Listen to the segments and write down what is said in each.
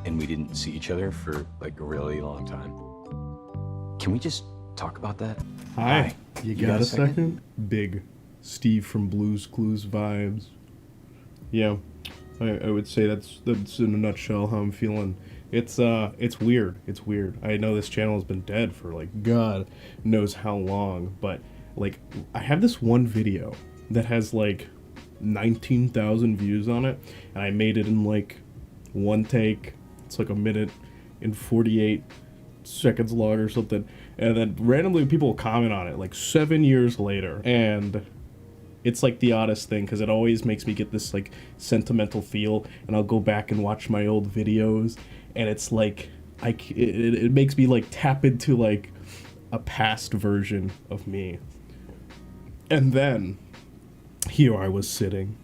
and we didn't see each other for like a really long time. Can we just talk about that? Hi. You got a second? Big Steve from Blue's Clues vibes. Yeah, I would say that's in a nutshell how I'm feeling. It's weird. It's weird. I know this channel has been dead for like God knows how long, but like I have this one video that has like 19,000 views on it, and I made it in like one take. It's like a minute and 48 seconds long or something, and then randomly people comment on it like 7 years later, and it's like the oddest thing because it always makes me get this like sentimental feel, and I'll go back and watch my old videos, and it's like it makes me like tap into like a past version of me. And then here I was sitting,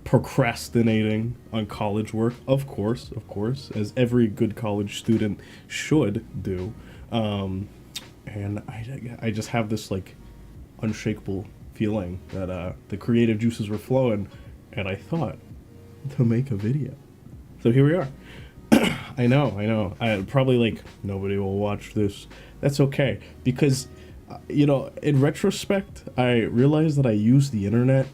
procrastinating on college work, of course, as every good college student should do. And I just have this like unshakable feeling that the creative juices were flowing, and I thought to make a video. So here we are. I know. I probably like nobody will watch this. That's okay, because in retrospect, I realized that I use the internet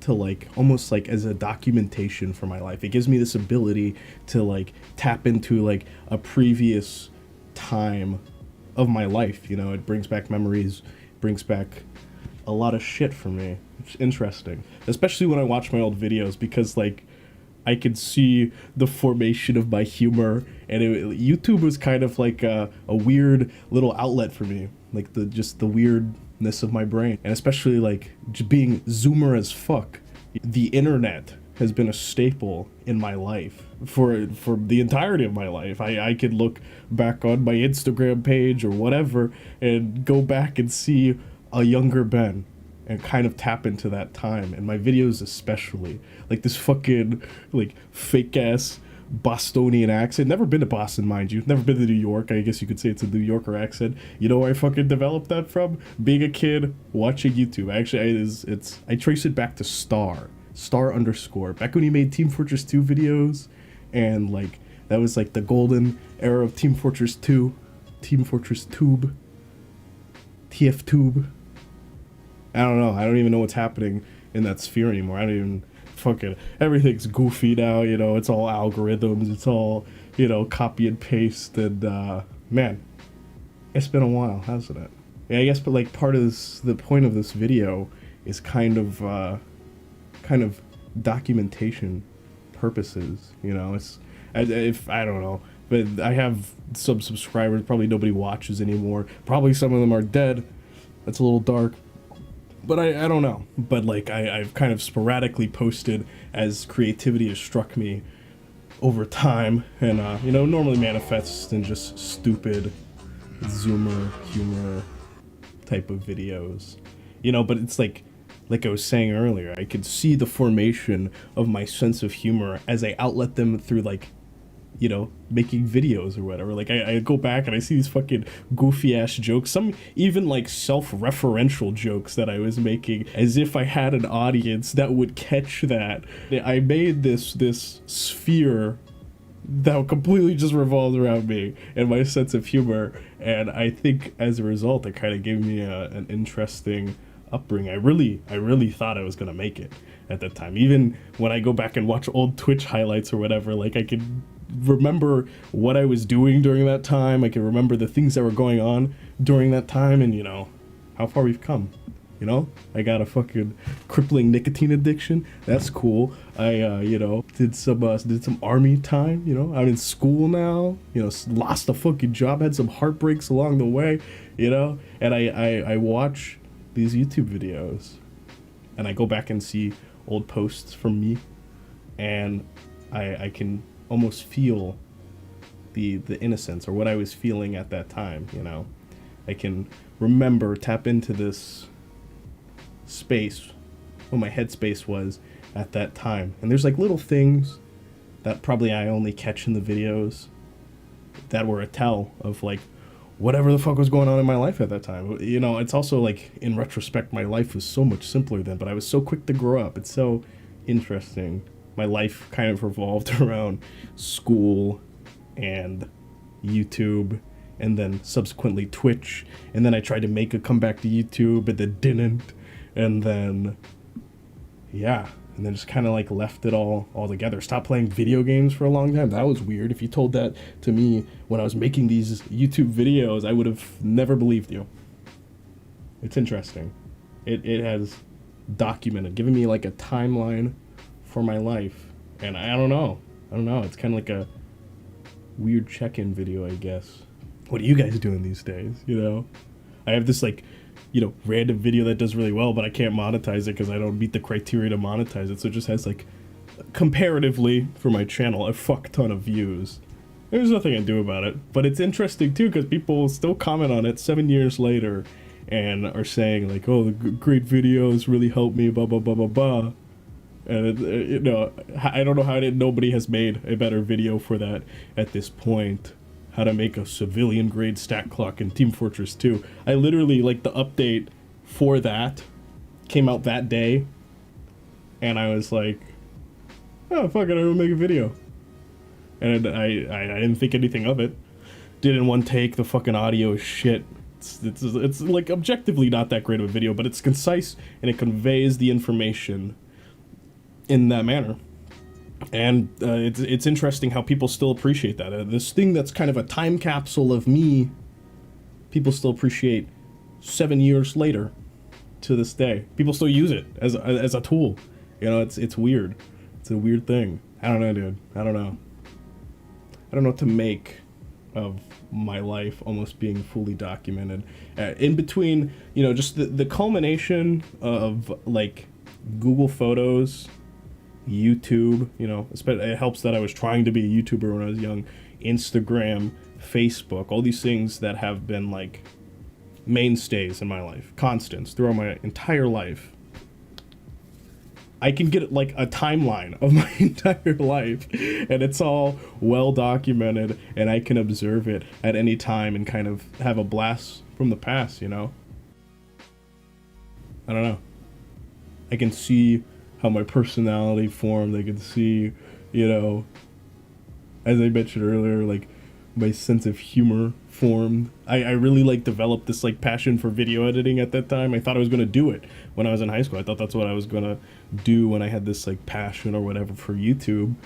to like almost like as a documentation for my life. It gives me this ability to like tap into like a previous time of my life. It brings back memories, brings back a lot of shit for me. It's interesting, especially when I watch my old videos, because like I could see the formation of my humor, and YouTube was kind of like a weird little outlet for me, like the weirdness of my brain, and especially like being zoomer as fuck. The internet has been a staple in my life for the entirety of my life. I could look back on my Instagram page or whatever and go back and see a younger Ben and kind of tap into that time, and my videos especially, like this fucking like fake ass Bostonian accent. Never been to Boston, mind you. Never been to New York. I guess you could say it's a New Yorker accent. You know where I fucking developed that from? Being a kid watching YouTube. Actually, I trace it back to Star underscore. Back when he made Team Fortress 2 videos, and like that was like the golden era of Team Fortress 2, Team Fortress Tube, TF Tube. I don't know. I don't even know what's happening in that sphere anymore. I don't even fucking, everything's goofy now, it's all algorithms, it's all, copy and paste, and man, it's been a while, hasn't it? Yeah, I guess, but like part of this, the point of this video is kind of documentation purposes, it's, if I don't know, but I have some subscribers, probably nobody watches anymore, probably some of them are dead. That's a little dark. But I don't know. But like I've kind of sporadically posted as creativity has struck me over time, and normally manifests in just stupid zoomer humor type of videos. But it's like I was saying earlier, I could see the formation of my sense of humor as I outlet them through like making videos or whatever. Like I go back and I see these fucking goofy ass jokes, some even like self-referential jokes that I was making as if I had an audience that would catch that. I made this sphere that completely just revolved around me and my sense of humor, and I think as a result it kind of gave me an interesting upbringing. I really thought I was gonna make it at that time. Even when I go back and watch old Twitch highlights or whatever, like I could remember what I was doing during that time. I can remember the things that were going on during that time, and how far we've come. I got a fucking crippling nicotine addiction. That's cool. I did some army time. I'm in school now. Lost a fucking job, had some heartbreaks along the way. And I watch these YouTube videos, and I go back and see old posts from me, and I can almost feel the innocence or what I was feeling at that time. I can remember, tap into this space, what my headspace was at that time. And there's like little things that probably I only catch in the videos that were a tell of like whatever the fuck was going on in my life at that time. It's also like in retrospect, my life was so much simpler then, but I was so quick to grow up. It's so interesting my life kind of revolved around school and YouTube, and then subsequently Twitch, and then I tried to make a comeback to YouTube, but then didn't, and then yeah, and then just kind of like left it all together. Stopped playing video games for a long time. That was weird. If you told that to me when I was making these YouTube videos, I would have never believed you. It's interesting. It has documented, given me like a timeline for my life, and I don't know. It's kind of like a weird check-in video, I guess. What are you guys doing these days? You know, I have this like, you know, random video that does really well, but I can't monetize it because I don't meet the criteria to monetize it. So it just has like, comparatively for my channel, a fuck ton of views. There's nothing I do about it, but it's interesting too because people still comment on it 7 years later and are saying like, oh, the great videos really helped me, blah blah blah blah blah. And you know, I don't know how nobody has made a better video for that at this point. How to make a civilian grade stat clock in Team Fortress 2. I literally, like, the update for that came out that day, and I was like, oh, fuck it, I'm gonna make a video. And I didn't think anything of it. Did in one take. The fucking audio is shit. It's like objectively not that great of a video, but it's concise and it conveys the information in that manner. And it's interesting how people still appreciate that. This thing that's kind of a time capsule of me, people still appreciate 7 years later to this day. People still use it as a tool. You know, it's weird. It's a weird thing. I don't know, dude. I don't know what to make of my life almost being fully documented. In between, you know, just the culmination of, like, Google Photos, YouTube, you know, it helps that I was trying to be a YouTuber when I was young, Instagram, Facebook, all these things that have been like mainstays in my life, constants throughout my entire life. I can get like a timeline of my entire life, and it's all well documented, and I can observe it at any time and kind of have a blast from the past, you know? I don't know. I can see how my personality formed. I can see, you know, as I mentioned earlier, like my sense of humor formed. I really like developed this like passion for video editing at that time. I thought I was gonna do it when I was in high school. I thought that's what I was gonna do when I had this like passion or whatever for YouTube.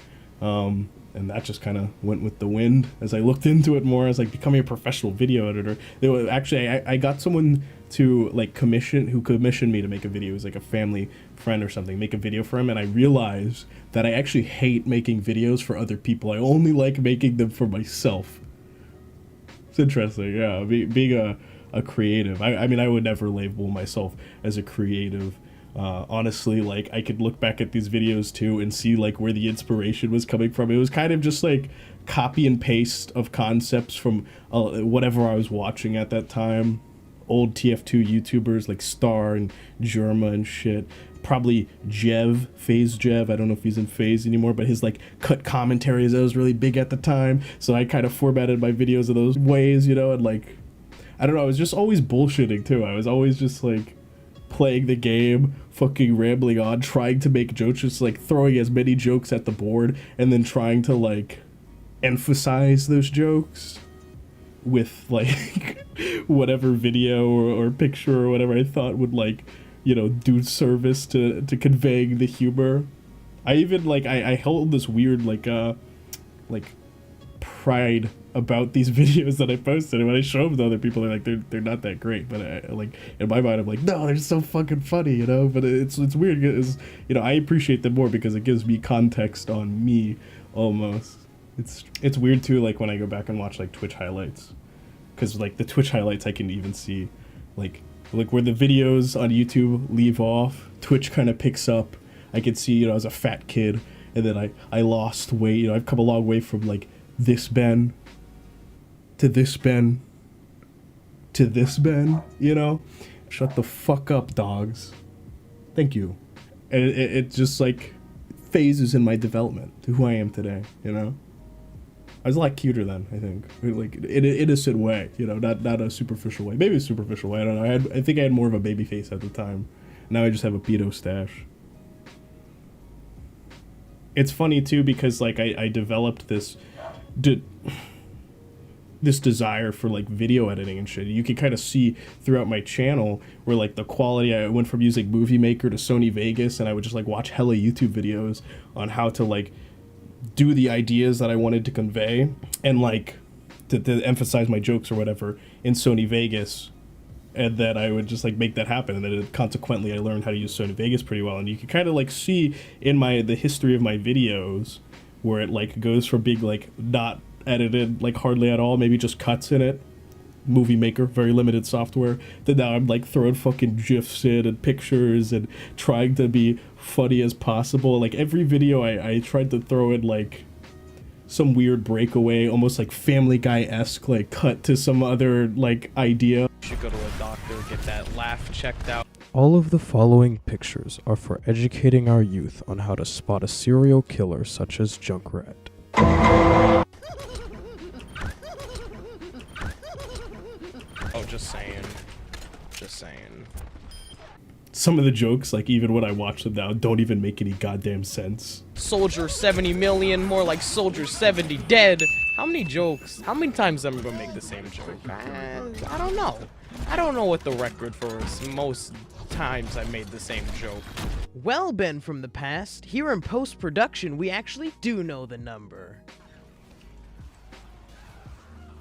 And that just kind of went with the wind as I looked into it more as like becoming a professional video editor. Actually, I got someone to like commissioned me to make a video. It was like a family friend or something, make a video for him, and I realized that I actually hate making videos for other people. I only like making them for myself. It's interesting, yeah. Being a creative. I mean, I would never label myself as a creative. Honestly, like, I could look back at these videos too and see like where the inspiration was coming from. It was kind of just like copy and paste of concepts from whatever I was watching at that time. Old TF2 YouTubers like Star and Jerma and shit. Probably FaZe Jev. I don't know if he's in FaZe anymore, but his like cut commentaries, that was really big at the time. So I kind of formatted my videos in those ways, you know, and like, I don't know, I was just always bullshitting too. I was always just like playing the game, fucking rambling on, trying to make jokes, just like throwing as many jokes at the board and then trying to like emphasize those jokes with like whatever video or picture or whatever I thought would like, you know, do service to conveying the humor. I even like I held this weird like pride about these videos that I posted, and when I show them to other people, they're not that great, but I, like, in my mind I'm like, no, they're so fucking funny, you know. But it's weird because, you know, I appreciate them more because it gives me context on me almost. It's weird too, like when I go back and watch like Twitch highlights, because like the Twitch highlights I can even see like where the videos on YouTube leave off, Twitch kind of picks up. I can see, you know, as a fat kid, and then I lost weight, you know, I've come a long way from like this Ben to this Ben to this Ben, you know. Shut the fuck up, dogs. Thank you. And it just like phases in my development to who I am today, you know. I was a lot cuter then, I think, like in an innocent way, you know, not a superficial way. Maybe a superficial way, I don't know. I think I had more of a baby face at the time. Now I just have a pedo stash. it's funny too because like I developed d- this desire for like video editing and shit. You can kind of see throughout my channel where like the quality, I went from using Movie Maker to Sony Vegas, and I would just like watch hella YouTube videos on how to like do the ideas that I wanted to convey, and like to emphasize my jokes or whatever in Sony Vegas. And then I would just like make that happen, and then consequently I learned how to use Sony Vegas pretty well. And you can kind of like see in the history of my videos where it like goes from being like not edited like hardly at all, maybe just cuts in it, Movie Maker, very limited software, then now I'm like throwing fucking GIFs in and pictures and trying to be funny as possible. Like every video I tried to throw in like some weird breakaway, almost like Family Guy-esque like cut to some other like idea. Should go to a doctor, get that laugh checked out. All of the following pictures are for educating our youth on how to spot a serial killer such as Junkrat. Oh, just saying. Just saying. Some of the jokes, like even when I watch them now, don't even make any goddamn sense. Soldier 70 million, more like Soldier 70 dead. How many jokes? How many times am I gonna make the same joke? I don't know. I don't know what the record for most times I made the same joke. Well, Ben from the past, here in post-production, we actually do know the number.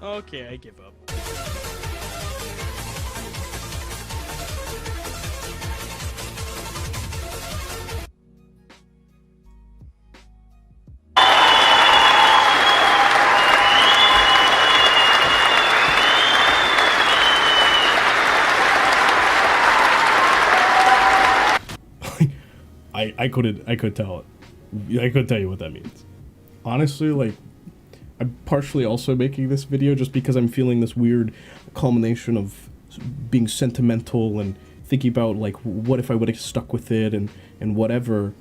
Okay, I give up. I couldn't tell you what that means. Honestly, like, I'm partially also making this video just because I'm feeling this weird culmination of being sentimental and thinking about, like, what if I would have stuck with it and whatever.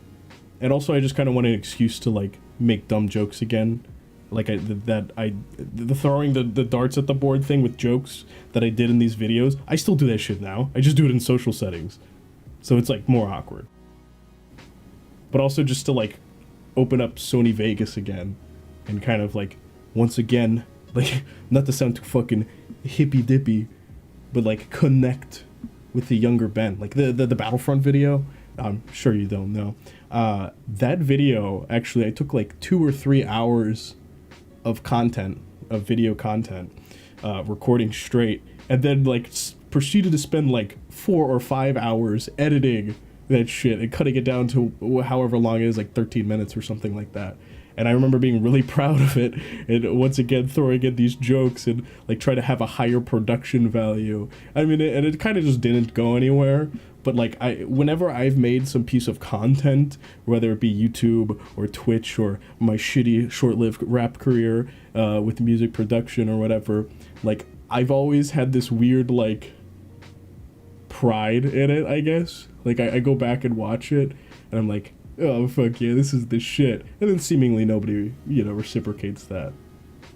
And also I just kind of want an excuse to, like, make dumb jokes again. Like, the throwing the darts at the board thing with jokes that I did in these videos, I still do that shit now. I just do it in social settings. So it's, like, more awkward. But also just to, like, open up Sony Vegas again and kind of, like, once again, like, not to sound too fucking hippy-dippy, but, like, connect with the younger Ben. Like, the Battlefront video, I'm sure you don't know. That video, actually, I took, like, 2 or 3 hours of video content, recording straight, and then, like, proceeded to spend, like, 4 or 5 hours editing that shit and cutting it down to however long it is, like 13 minutes or something like that. And I remember being really proud of it, and once again throwing in these jokes and like try to have a higher production value. I mean, it kind of just didn't go anywhere. But like, whenever I've made some piece of content, whether it be YouTube or Twitch or my shitty short-lived rap career with music production or whatever, like, I've always had this weird like pride in it, I guess. Like, I go back and watch it, and I'm like, oh, fuck yeah, this is the shit. And then seemingly nobody, reciprocates that.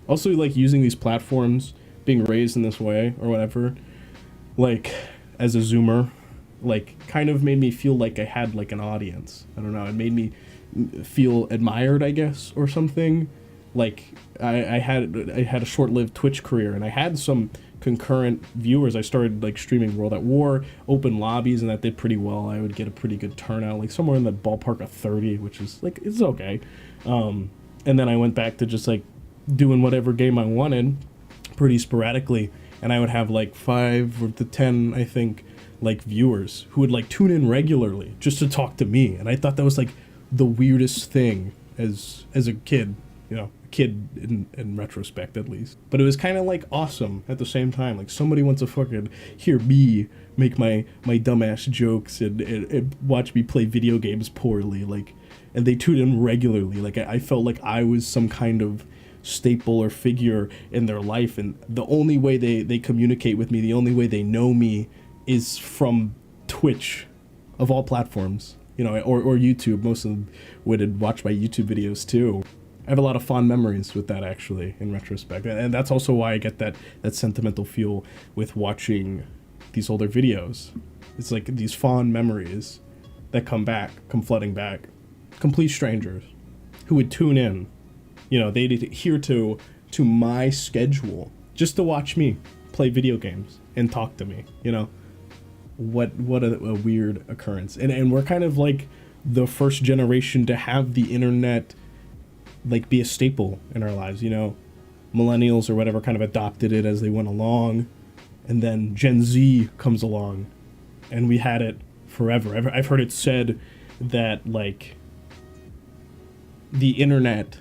Also, like, using these platforms, being raised in this way, or whatever, like, as a Zoomer, like, kind of made me feel like I had, like, an audience. I don't know, it made me feel admired, I guess, or something. Like, I had a short-lived Twitch career, and I had some concurrent viewers. I started like streaming World at War, open lobbies, and that did pretty well. I would get a pretty good turnout, like somewhere in the ballpark of 30, which is like, it's okay. And then I went back to just like doing whatever game I wanted pretty sporadically, and I would have like 5 to 10, I think, like viewers who would like tune in regularly just to talk to me. And I thought that was like the weirdest thing as a kid, in retrospect at least. But it was kind of like awesome at the same time. Like, somebody wants to fucking hear me make my dumbass jokes and watch me play video games poorly, like, and they tune in regularly. Like, I felt like I was some kind of staple or figure in their life, and the only way they communicate with me, the only way they know me, is from Twitch, of all platforms, or YouTube. Most of them would watch my YouTube videos too. I have a lot of fond memories with that, actually, in retrospect. And that's also why I get that sentimental feel with watching these older videos. It's like these fond memories that come flooding back. Complete strangers. who would tune in. You know, they'd adhere to my schedule just to watch me play video games and talk to me, you know. What a weird occurrence. And we're kind of like the first generation to have the internet like be a staple in our lives, you know. Millennials or whatever kind of adopted it as they went along, and then Gen Z comes along and we had it forever. I've heard it said that like the internet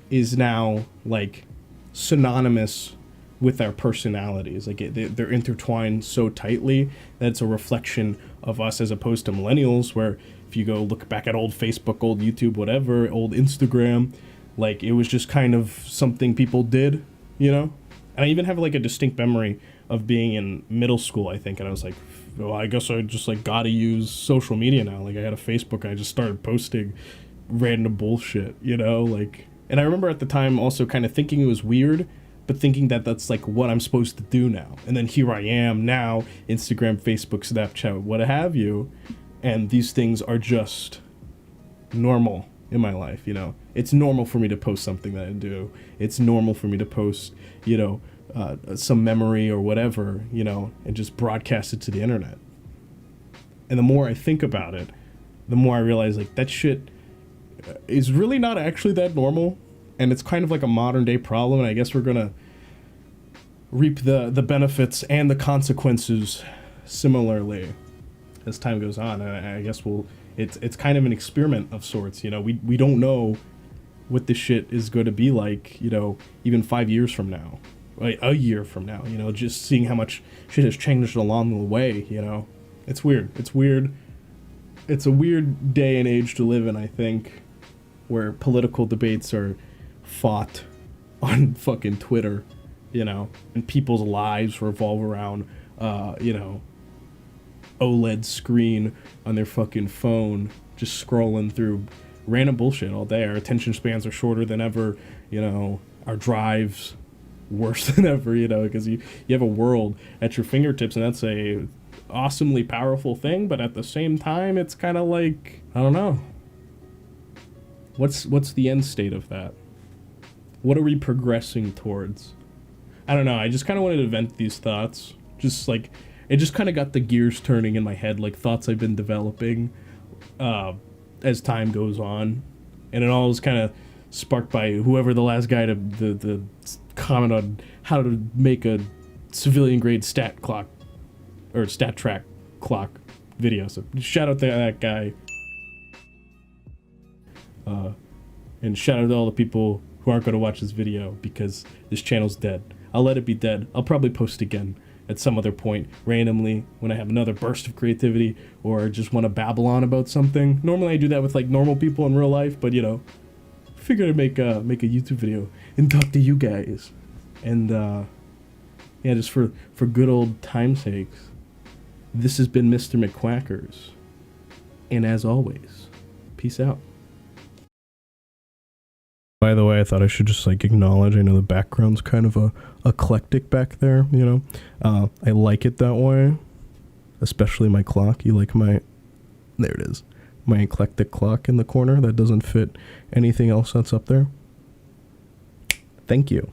is now like synonymous with our personalities. Like they're intertwined so tightly that it's a reflection of us, as opposed to millennials, where if you go look back at old Facebook, old YouTube, whatever, old Instagram, like it was just kind of something people did, you know. And I even have like a distinct memory of being in middle school, I think, and I was like, well, I guess I just like gotta use social media now. Like I had a Facebook, and I just started posting random bullshit, you know, like. And I remember at the time also kind of thinking it was weird, but thinking that that's like what I'm supposed to do now. And then here I am now, Instagram, Facebook, Snapchat, what have you, and these things are just normal in my life, you know. It's normal for me to post something that I do. It's normal for me to post, you know, some memory or whatever, you know, and just broadcast it to the internet. And the more I think about it, the more I realize like that shit is really not actually that normal, and it's kind of like a modern day problem, and I guess we're gonna reap the benefits and the consequences similarly as time goes on. And I guess it's kind of an experiment of sorts, you know. We don't know what this shit is going to be like, you know, even 5 years from now, like a year from now, you know, just seeing how much shit has changed along the way, you know. It's weird. It's a weird day and age to live in, I think, where political debates are fought on fucking Twitter, you know, and people's lives revolve around, you know, OLED screen on their fucking phone, just scrolling through random bullshit all day. Our attention spans are shorter than ever, you know, our drives worse than ever, you know, because you have a world at your fingertips, and that's a awesomely powerful thing, but at the same time, it's kind of like, I don't know. What's the end state of that? What are we progressing towards? I don't know. I just kind of wanted to vent these thoughts. Just like, it just kind of got the gears turning in my head, like thoughts I've been developing as time goes on. And it all was kind of sparked by whoever the last guy to the comment on how to make a civilian grade stat clock or stat track clock video. So shout out to that guy. And shout out to all the people who aren't going to watch this video, because this channel's dead. I'll let it be dead. I'll probably post again at some other point, randomly, when I have another burst of creativity or just want to babble on about something. Normally I do that with like normal people in real life, but you know, figure to make a YouTube video and talk to you guys. And yeah, just for good old time's sakes, this has been Mr. McQuackers. And as always, peace out. By the way, I thought I should just like acknowledge, I know the background's kind of eclectic back there, you know. I like it that way, especially my clock. You like there it is, my eclectic clock in the corner that doesn't fit anything else that's up there. Thank you.